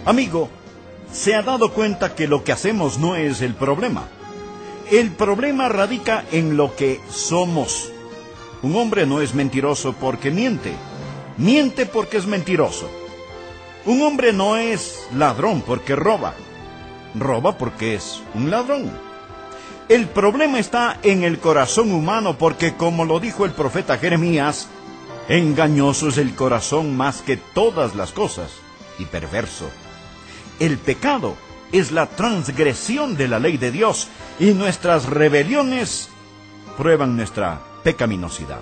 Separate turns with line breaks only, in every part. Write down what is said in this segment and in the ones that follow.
Amigo, ¿se ha dado cuenta que lo que hacemos no es el problema? El problema radica en lo que somos. Un hombre no es mentiroso porque miente. Miente porque es mentiroso. Un hombre no es ladrón porque roba. Roba porque es un ladrón. El problema está en el corazón humano porque, como lo dijo el profeta Jeremías, engañoso es el corazón más que todas las cosas y perverso. El pecado es la transgresión de la ley de Dios y nuestras rebeliones prueban nuestra pecaminosidad.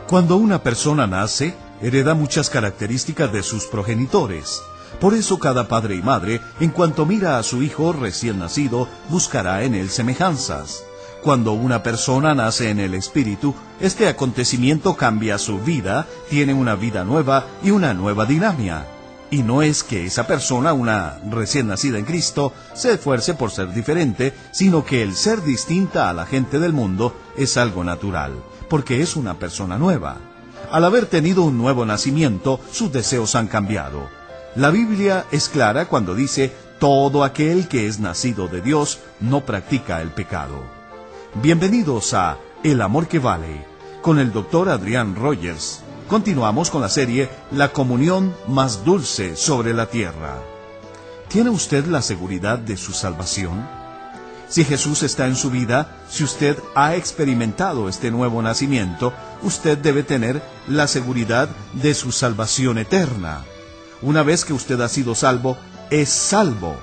Cuando una persona nace, hereda muchas características de sus progenitores. Por eso cada padre y madre, en cuanto mira a su hijo recién nacido, buscará en él semejanzas. Cuando una persona nace en el Espíritu, este acontecimiento cambia su vida, tiene una vida nueva y una nueva dinámica. Y no es que esa persona, una recién nacida en Cristo, se esfuerce por ser diferente, sino que el ser distinta a la gente del mundo es algo natural, porque es una persona nueva. Al haber tenido un nuevo nacimiento, sus deseos han cambiado. La Biblia es clara cuando dice: todo aquel que es nacido de Dios no practica el pecado. Bienvenidos a El Amor que Vale, con el Dr. Adrián Rogers. Continuamos con la serie La comunión más dulce sobre la tierra. ¿Tiene usted la seguridad de su salvación? Si Jesús está en su vida, si usted ha experimentado este nuevo nacimiento, usted debe tener la seguridad de su salvación eterna. Una vez que usted ha sido salvo, es salvo.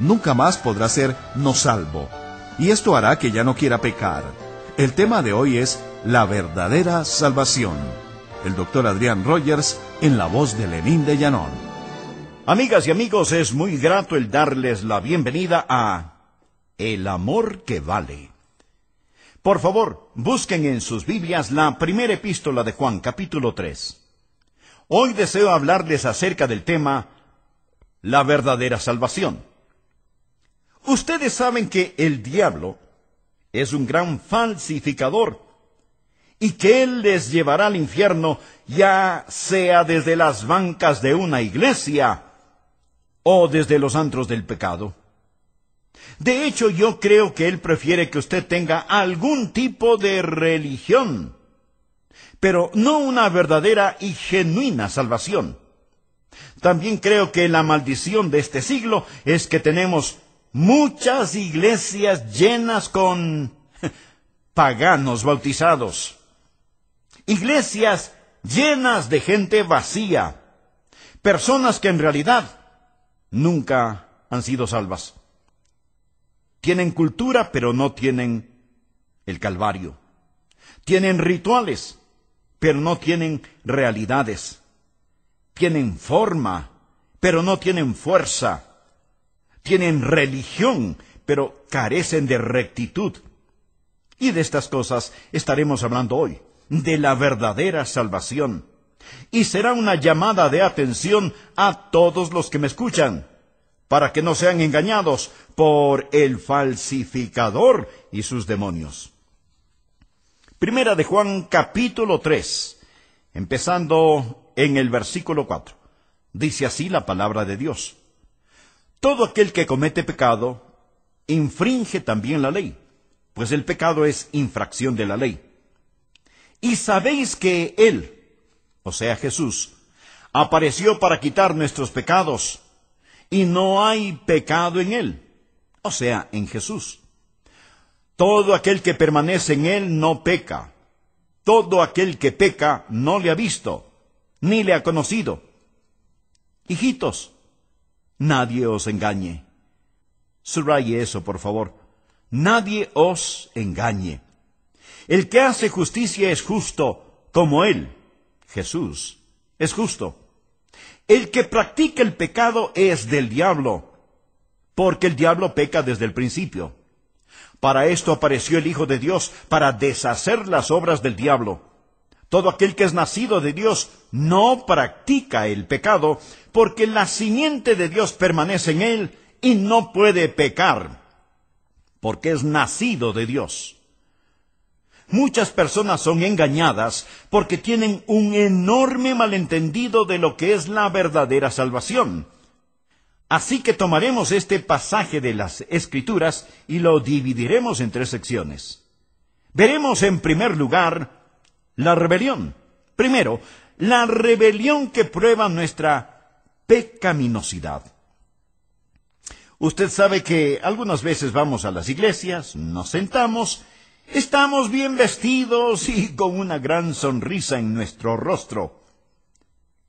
Nunca más podrá ser no salvo. Y esto hará que ya no quiera pecar. El tema de hoy es la verdadera salvación. El Dr. Adrián Rogers, en la voz de Lenín de Llanón.
Amigas y amigos, es muy grato el darles la bienvenida a El Amor que Vale. Por favor, busquen en sus Biblias la primera epístola de Juan, capítulo 3. Hoy deseo hablarles acerca del tema la verdadera salvación. Ustedes saben que el diablo es un gran falsificador y que él les llevará al infierno, ya sea desde las bancas de una iglesia o desde los antros del pecado. De hecho, yo creo que él prefiere que usted tenga algún tipo de religión, pero no una verdadera y genuina salvación. También creo que la maldición de este siglo es que tenemos muchas iglesias llenas con paganos bautizados. Iglesias llenas de gente vacía. Personas que en realidad nunca han sido salvas. Tienen cultura, pero no tienen el Calvario. Tienen rituales, pero no tienen realidades. Tienen forma, pero no tienen fuerza. Tienen religión, pero carecen de rectitud. Y de estas cosas estaremos hablando hoy, de la verdadera salvación. Y será una llamada de atención a todos los que me escuchan, para que no sean engañados por el falsificador y sus demonios. Primera de Juan, capítulo 3, empezando en el versículo 4. Dice así la palabra de Dios: todo aquel que comete pecado, infringe también la ley, pues el pecado es infracción de la ley. Y sabéis que Él, o sea Jesús, apareció para quitar nuestros pecados, y no hay pecado en Él, o sea, en Jesús. Todo aquel que permanece en Él no peca. Todo aquel que peca no le ha visto, ni le ha conocido. Hijitos, nadie os engañe. Subraye eso, por favor. Nadie os engañe. El que hace justicia es justo, como Él, Jesús, es justo. El que practica el pecado es del diablo, porque el diablo peca desde el principio. Para esto apareció el Hijo de Dios, para deshacer las obras del diablo. Todo aquel que es nacido de Dios no practica el pecado, porque la simiente de Dios permanece en él y no puede pecar, porque es nacido de Dios. Muchas personas son engañadas porque tienen un enorme malentendido de lo que es la verdadera salvación. Así que tomaremos este pasaje de las Escrituras y lo dividiremos en 3 secciones. Veremos en primer lugar la rebelión. Primero, la rebelión que prueba nuestra pecaminosidad. Usted sabe que algunas veces vamos a las iglesias, nos sentamos, estamos bien vestidos y con una gran sonrisa en nuestro rostro.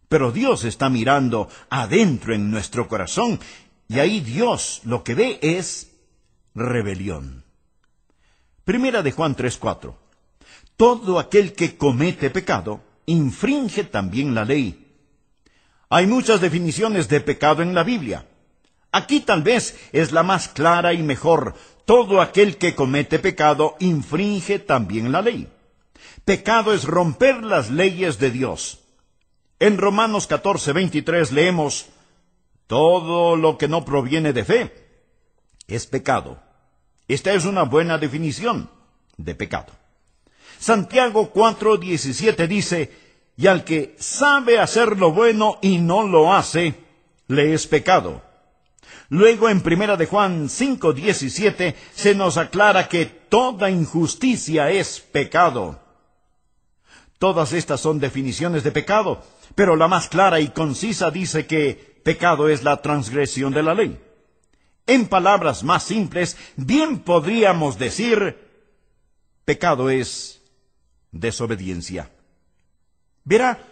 Pero Dios está mirando adentro en nuestro corazón, y ahí Dios lo que ve es rebelión. Primera de Juan 3:4. Todo aquel que comete pecado, infringe también la ley. Hay muchas definiciones de pecado en la Biblia. Aquí tal vez es la más clara y mejor. Todo aquel que comete pecado, infringe también la ley. Pecado es romper las leyes de Dios. En Romanos 14:23 leemos, todo lo que no proviene de fe es pecado. Esta es una buena definición de pecado. Santiago 4:17 dice, y al que sabe hacer lo bueno y no lo hace, le es pecado. Luego en Primera de Juan 5:17 se nos aclara que toda injusticia es pecado. Todas estas son definiciones de pecado, pero la más clara y concisa dice que pecado es la transgresión de la ley. En palabras más simples, bien podríamos decir, pecado es desobediencia. Verá,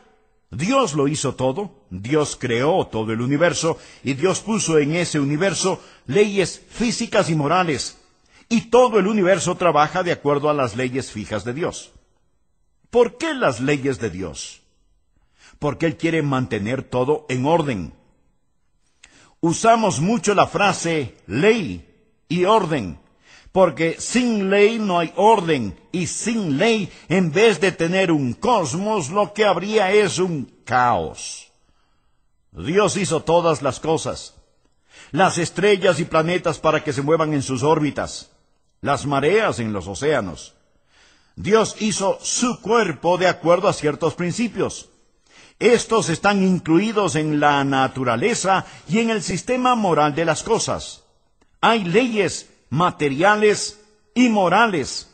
Dios lo hizo todo, Dios creó todo el universo, y Dios puso en ese universo leyes físicas y morales, y todo el universo trabaja de acuerdo a las leyes fijas de Dios. ¿Por qué las leyes de Dios? Porque Él quiere mantener todo en orden. Usamos mucho la frase ley y orden, porque sin ley no hay orden, y sin ley, en vez de tener un cosmos, lo que habría es un caos. Dios hizo todas las cosas, las estrellas y planetas para que se muevan en sus órbitas, las mareas en los océanos. Dios hizo su cuerpo de acuerdo a ciertos principios. Estos están incluidos en la naturaleza y en el sistema moral de las cosas. Hay leyes materiales y morales.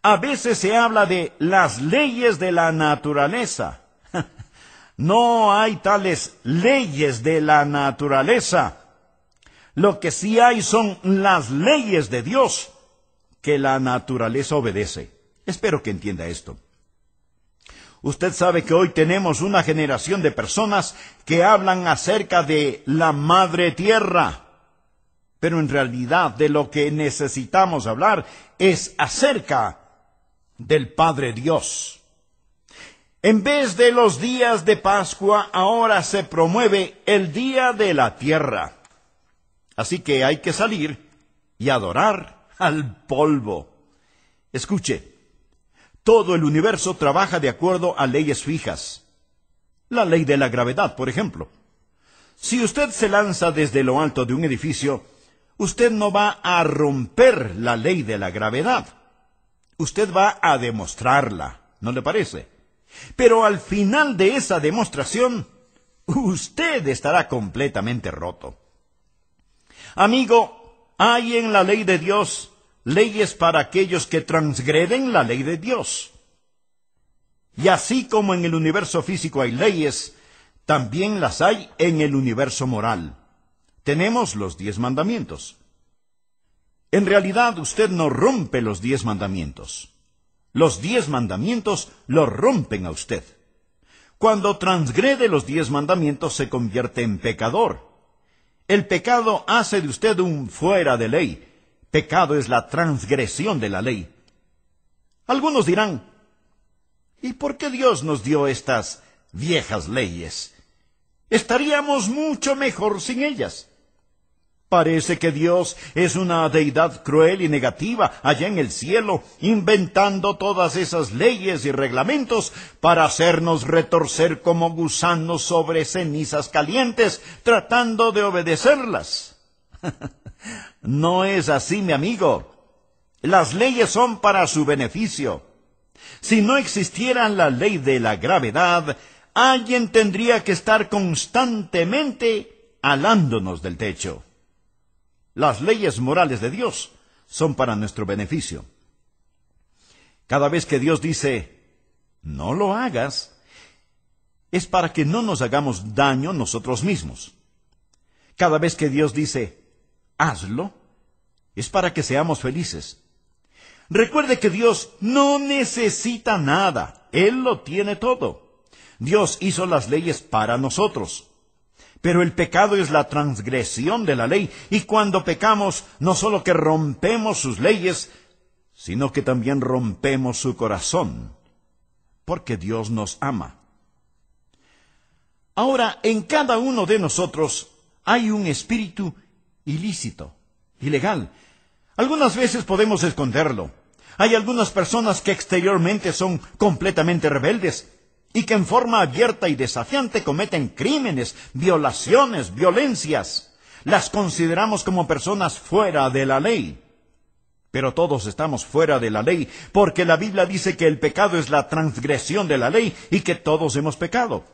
A veces se habla de las leyes de la naturaleza. No hay tales leyes de la naturaleza. Lo que sí hay son las leyes de Dios que la naturaleza obedece. Espero que entienda esto. Usted sabe que hoy tenemos una generación de personas que hablan acerca de la Madre Tierra. Pero en realidad de lo que necesitamos hablar es acerca del Padre Dios. En vez de los días de Pascua, ahora se promueve el Día de la Tierra. Así que hay que salir y adorar al polvo. Escuche, todo el universo trabaja de acuerdo a leyes fijas. La ley de la gravedad, por ejemplo. Si usted se lanza desde lo alto de un edificio, usted no va a romper la ley de la gravedad. Usted va a demostrarla, ¿no le parece? Pero al final de esa demostración, usted estará completamente roto. Amigo, hay en la ley de Dios leyes para aquellos que transgreden la ley de Dios. Y así como en el universo físico hay leyes, también las hay en el universo moral. Tenemos los 10 mandamientos. En realidad usted no rompe los 10 mandamientos. Los 10 mandamientos lo rompen a usted. Cuando transgrede los 10 mandamientos se convierte en pecador. El pecado hace de usted un fuera de ley. Pecado es la transgresión de la ley. Algunos dirán, ¿y por qué Dios nos dio estas viejas leyes? Estaríamos mucho mejor sin ellas. Parece que Dios es una deidad cruel y negativa allá en el cielo, inventando todas esas leyes y reglamentos para hacernos retorcer como gusanos sobre cenizas calientes, tratando de obedecerlas. No es así, mi amigo. Las leyes son para su beneficio. Si no existiera la ley de la gravedad, alguien tendría que estar constantemente alándonos del techo. Las leyes morales de Dios son para nuestro beneficio. Cada vez que Dios dice, no lo hagas, es para que no nos hagamos daño nosotros mismos. Cada vez que Dios dice, hazlo, es para que seamos felices. Recuerde que Dios no necesita nada, Él lo tiene todo. Dios hizo las leyes para nosotros. Pero el pecado es la transgresión de la ley, y cuando pecamos, no solo que rompemos sus leyes, sino que también rompemos su corazón, porque Dios nos ama. Ahora, en cada uno de nosotros hay un espíritu ilícito, ilegal. Algunas veces podemos esconderlo. Hay algunas personas que exteriormente son completamente rebeldes y que en forma abierta y desafiante cometen crímenes, violaciones, violencias. Las consideramos como personas fuera de la ley. Pero todos estamos fuera de la ley, porque la Biblia dice que el pecado es la transgresión de la ley y que todos hemos pecado.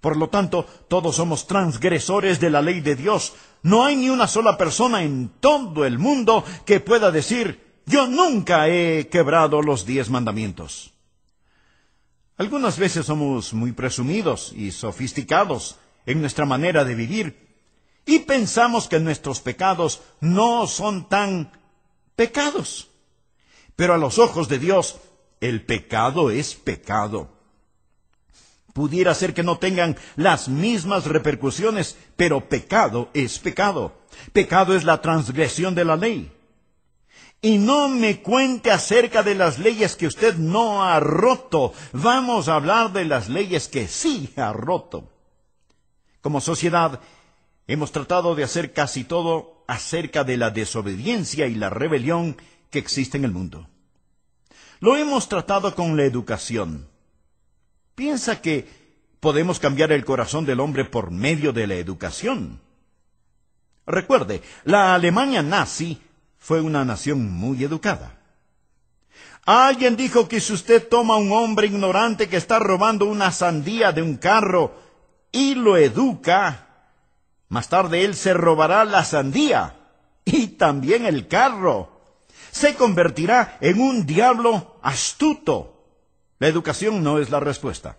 Por lo tanto, todos somos transgresores de la ley de Dios. No hay ni una sola persona en todo el mundo que pueda decir, yo nunca he quebrado los 10 mandamientos. Algunas veces somos muy presumidos y sofisticados en nuestra manera de vivir y pensamos que nuestros pecados no son tan pecados. Pero a los ojos de Dios, el pecado es pecado. Pudiera ser que no tengan las mismas repercusiones, pero pecado es pecado. Pecado es la transgresión de la ley. Y no me cuente acerca de las leyes que usted no ha roto. Vamos a hablar de las leyes que sí ha roto. Como sociedad, hemos tratado de hacer casi todo acerca de la desobediencia y la rebelión que existe en el mundo. Lo hemos tratado con la educación. ¿Piensa que podemos cambiar el corazón del hombre por medio de la educación? Recuerde, la Alemania nazi fue una nación muy educada. Alguien dijo que si usted toma a un hombre ignorante que está robando una sandía de un carro y lo educa, más tarde él se robará la sandía y también el carro. Se convertirá en un diablo astuto. La educación no es la respuesta.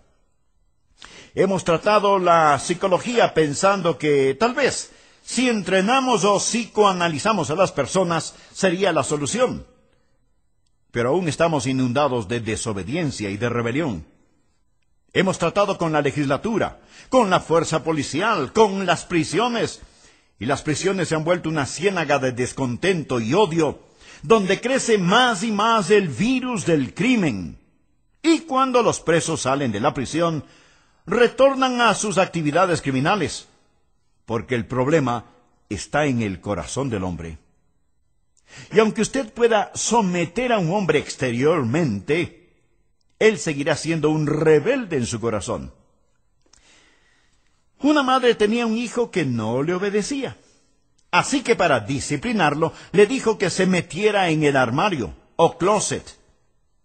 Hemos tratado la psicología pensando que tal vez si entrenamos o psicoanalizamos a las personas sería la solución. Pero aún estamos inundados de desobediencia y de rebelión. Hemos tratado con la legislatura, con la fuerza policial, con las prisiones. Y las prisiones se han vuelto una ciénaga de descontento y odio, donde crece más y más el virus del crimen. Y cuando los presos salen de la prisión, retornan a sus actividades criminales, porque el problema está en el corazón del hombre. Y aunque usted pueda someter a un hombre exteriormente, él seguirá siendo un rebelde en su corazón. Una madre tenía un hijo que no le obedecía. Así que para disciplinarlo, le dijo que se metiera en el armario o closet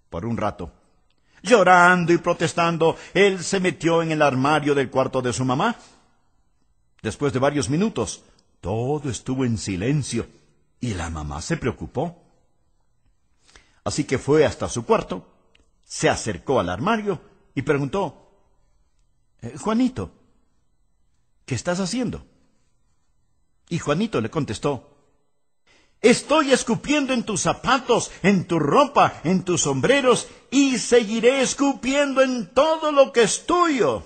por un rato. Llorando y protestando, él se metió en el armario del cuarto de su mamá. Después de varios minutos, todo estuvo en silencio y la mamá se preocupó. Así que fue hasta su cuarto, se acercó al armario y preguntó, Juanito, ¿qué estás haciendo? Y Juanito le contestó, estoy escupiendo en tus zapatos, en tu ropa, en tus sombreros, y seguiré escupiendo en todo lo que es tuyo.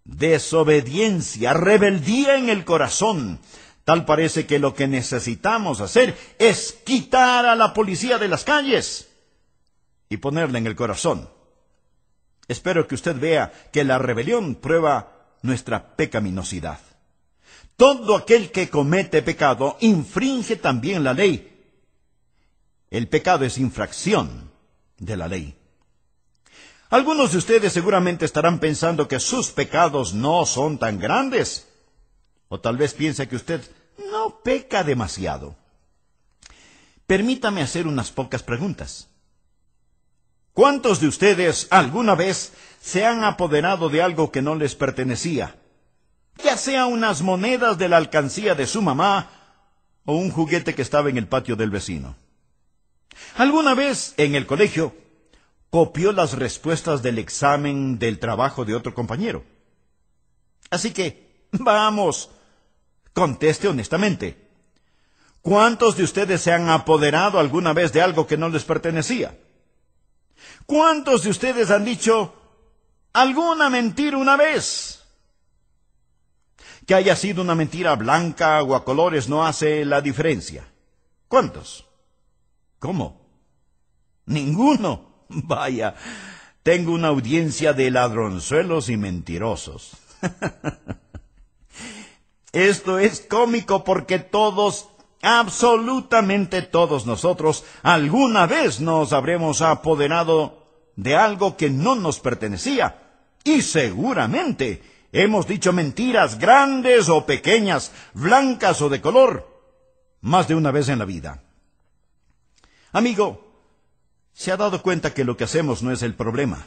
Desobediencia, rebeldía en el corazón. Tal parece que lo que necesitamos hacer es quitar a la policía de las calles y ponerla en el corazón. Espero que usted vea que la rebelión prueba nuestra pecaminosidad. Todo aquel que comete pecado infringe también la ley. El pecado es infracción de la ley. Algunos de ustedes seguramente estarán pensando que sus pecados no son tan grandes. O tal vez piense que usted no peca demasiado. Permítame hacer unas pocas preguntas. ¿Cuántos de ustedes alguna vez se han apoderado de algo que no les pertenecía ya sea unas monedas de la alcancía de su mamá o un juguete que estaba en el patio del vecino. Alguna vez en el colegio copió las respuestas del examen del trabajo de otro compañero. Así que, vamos, conteste honestamente. ¿Cuántos de ustedes se han apoderado alguna vez de algo que no les pertenecía? ¿Cuántos de ustedes han dicho alguna mentira una vez? Que haya sido una mentira blanca o a colores no hace la diferencia. ¿Cuántos? ¿Cómo? Ninguno. Vaya, tengo una audiencia de ladronzuelos y mentirosos. Esto es cómico porque todos, absolutamente todos nosotros, alguna vez nos habremos apoderado de algo que no nos pertenecía. Y seguramente hemos dicho mentiras grandes o pequeñas, blancas o de color, más de una vez en la vida. Amigo, ¿se ha dado cuenta que lo que hacemos no es el problema?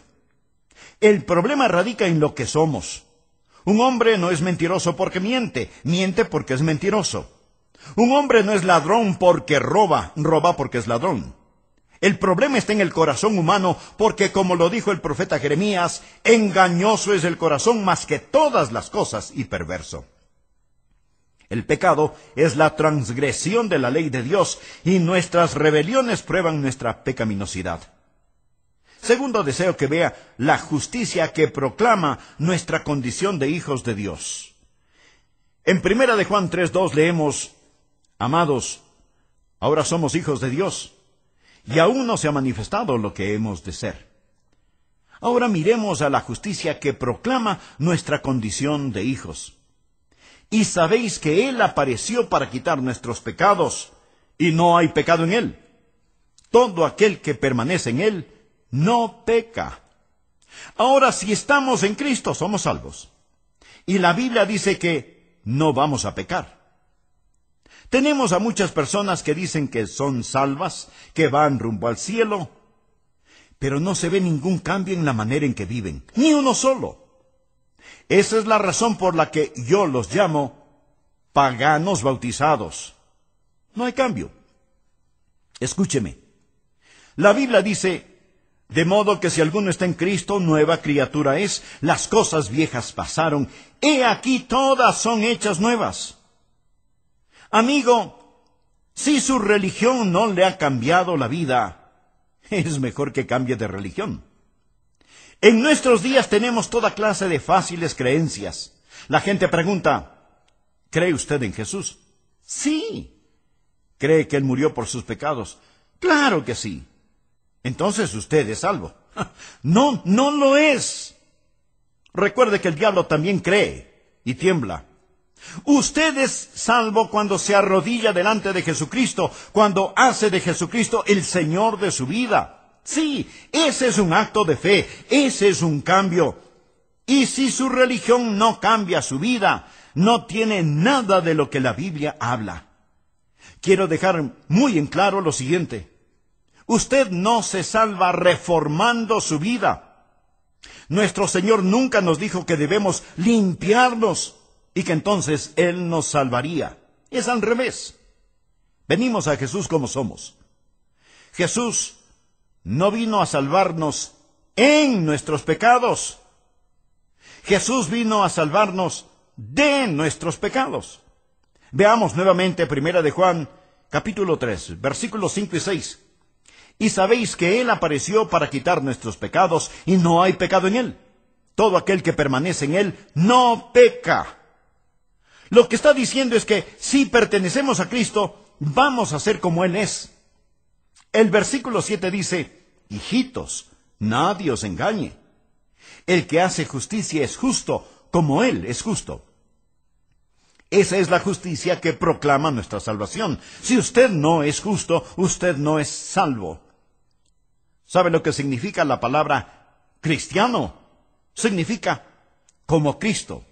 El problema radica en lo que somos. Un hombre no es mentiroso porque miente, miente porque es mentiroso. Un hombre no es ladrón porque roba, roba porque es ladrón. El problema está en el corazón humano porque, como lo dijo el profeta Jeremías, engañoso es el corazón más que todas las cosas y perverso. El pecado es la transgresión de la ley de Dios y nuestras rebeliones prueban nuestra pecaminosidad. Segundo, deseo que vea la justicia que proclama nuestra condición de hijos de Dios. En 1 de Juan 3:2 leemos: Amados, ahora somos hijos de Dios, y aún no se ha manifestado lo que hemos de ser. Ahora miremos a la justicia que proclama nuestra condición de hijos. Y sabéis que Él apareció para quitar nuestros pecados, y no hay pecado en Él. Todo aquel que permanece en Él no peca. Ahora, si estamos en Cristo, somos salvos. Y la Biblia dice que no vamos a pecar. Tenemos a muchas personas que dicen que son salvas, que van rumbo al cielo, pero no se ve ningún cambio en la manera en que viven, ni uno solo. Esa es la razón por la que yo los llamo paganos bautizados. No hay cambio. Escúcheme. La Biblia dice: de modo que si alguno está en Cristo, nueva criatura es, las cosas viejas pasaron, he aquí todas son hechas nuevas. Amigo, si su religión no le ha cambiado la vida, es mejor que cambie de religión. En nuestros días tenemos toda clase de fáciles creencias. La gente pregunta: ¿cree usted en Jesús? Sí. ¿Cree que Él murió por sus pecados? Claro que sí. Entonces usted es salvo. No, no lo es. Recuerde que el diablo también cree y tiembla. Usted es salvo cuando se arrodilla delante de Jesucristo, cuando hace de Jesucristo el Señor de su vida. Sí, ese es un acto de fe, ese es un cambio. Y si su religión no cambia su vida, no tiene nada de lo que la Biblia habla. Quiero dejar muy en claro lo siguiente: usted no se salva reformando su vida. Nuestro Señor nunca nos dijo que debemos limpiarnos y que entonces Él nos salvaría. Es al revés. Venimos a Jesús como somos. Jesús no vino a salvarnos en nuestros pecados. Jesús vino a salvarnos de nuestros pecados. Veamos nuevamente 1 de Juan, capítulo 3, versículos 5 y 6. Y sabéis que Él apareció para quitar nuestros pecados, y no hay pecado en Él. Todo aquel que permanece en Él no peca. Lo que está diciendo es que si pertenecemos a Cristo, vamos a ser como Él es. El versículo 7 dice: hijitos, nadie os engañe. El que hace justicia es justo, como Él es justo. Esa es la justicia que proclama nuestra salvación. Si usted no es justo, usted no es salvo. ¿Sabe lo que significa la palabra cristiano? Significa como Cristo.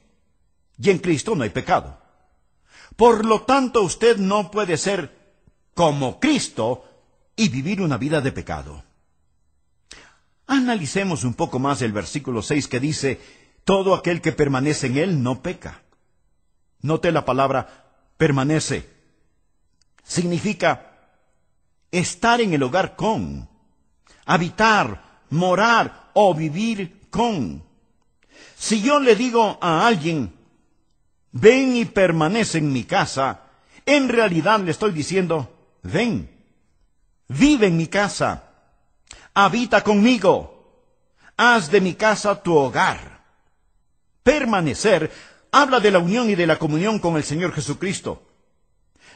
Y en Cristo no hay pecado. Por lo tanto, usted no puede ser como Cristo y vivir una vida de pecado. Analicemos un poco más el versículo 6 que dice: todo aquel que permanece en Él no peca. Note la palabra permanece. Significa estar en el hogar con, habitar, morar o vivir con. Si yo le digo a alguien, ven y permanece en mi casa, en realidad le estoy diciendo, ven, vive en mi casa, habita conmigo, haz de mi casa tu hogar. Permanecer habla de la unión y de la comunión con el Señor Jesucristo.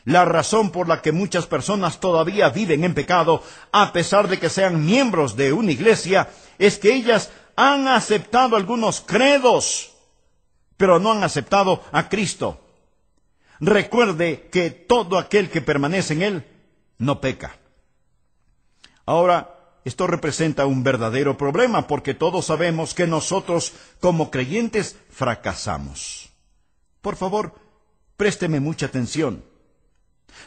La razón por la que muchas personas todavía viven en pecado, a pesar de que sean miembros de una iglesia, es que ellas han aceptado algunos credos, pero no han aceptado a Cristo. Recuerde que todo aquel que permanece en Él no peca. Ahora, esto representa un verdadero problema, porque todos sabemos que nosotros, como creyentes, fracasamos. Por favor, présteme mucha atención.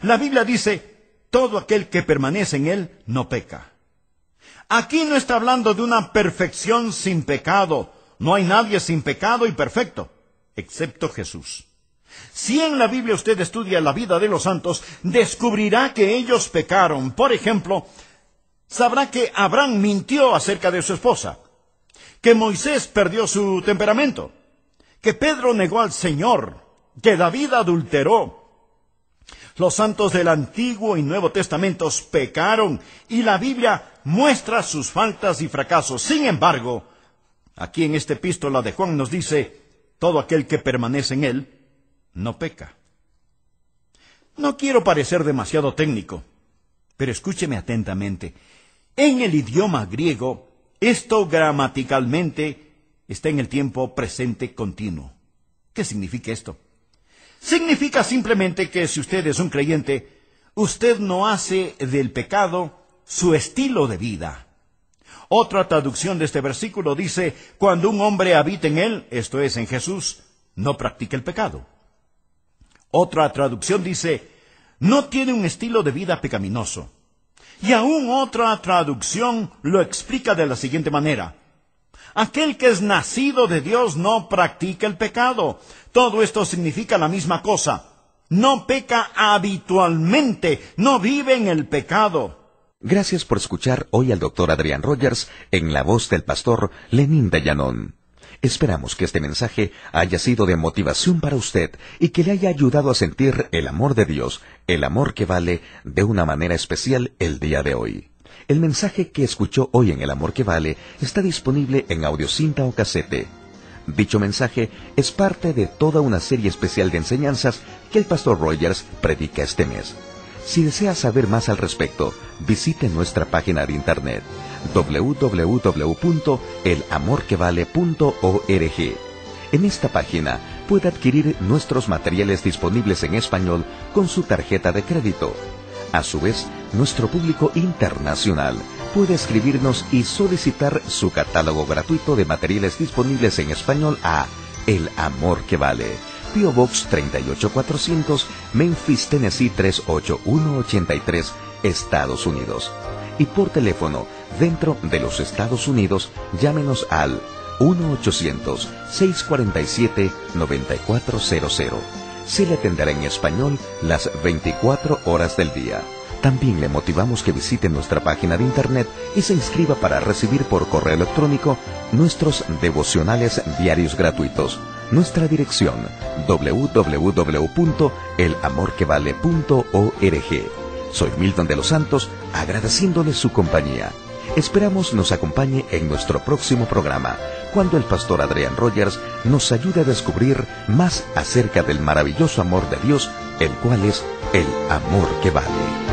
La Biblia dice, todo aquel que permanece en Él no peca. Aquí no está hablando de una perfección sin pecado. No hay nadie sin pecado y perfecto, excepto Jesús. Si en la Biblia usted estudia la vida de los santos, descubrirá que ellos pecaron. Por ejemplo, sabrá que Abraham mintió acerca de su esposa, que Moisés perdió su temperamento, que Pedro negó al Señor, que David adulteró. Los santos del Antiguo y Nuevo Testamentos pecaron y la Biblia muestra sus faltas y fracasos. Sin embargo, aquí en esta epístola de Juan nos dice, todo aquel que permanece en Él no peca. No quiero parecer demasiado técnico, pero escúcheme atentamente. En el idioma griego, esto gramaticalmente está en el tiempo presente continuo. ¿Qué significa esto? Significa simplemente que si usted es un creyente, usted no hace del pecado su estilo de vida. Otra traducción de este versículo dice, cuando un hombre habita en Él, esto es, en Jesús, no practica el pecado. Otra traducción dice, no tiene un estilo de vida pecaminoso. Y aún otra traducción lo explica de la siguiente manera. Aquel que es nacido de Dios no practica el pecado. Todo esto significa la misma cosa. No peca habitualmente, no vive en el pecado.
Gracias por escuchar hoy al Dr. Adrián Rogers en la voz del pastor Lenín de Llanón. Esperamos que este mensaje haya sido de motivación para usted y que le haya ayudado a sentir el amor de Dios, el amor que vale, de una manera especial el día de hoy. El mensaje que escuchó hoy en El Amor que Vale está disponible en audiocinta o casete. Dicho mensaje es parte de toda una serie especial de enseñanzas que el pastor Rogers predica este mes. Si desea saber más al respecto, visite nuestra página de internet www.elamorquevale.org. En esta página puede adquirir nuestros materiales disponibles en español con su tarjeta de crédito. A su vez, nuestro público internacional puede escribirnos y solicitar su catálogo gratuito de materiales disponibles en español a El Amor que Vale, P.O. Box 38400, Memphis, Tennessee 38183, Estados Unidos. Y por teléfono, dentro de los Estados Unidos, llámenos al 1-800-647-9400. Se le atenderá en español las 24 horas del día. También le motivamos que visite nuestra página de internet y se inscriba para recibir por correo electrónico nuestros devocionales diarios gratuitos. Nuestra dirección www.elamorquevale.org. Soy Milton de los Santos, agradeciéndole su compañía. Esperamos nos acompañe en nuestro próximo programa, cuando el pastor Adrián Rogers nos ayude a descubrir más acerca del maravilloso amor de Dios, el cual es el amor que vale.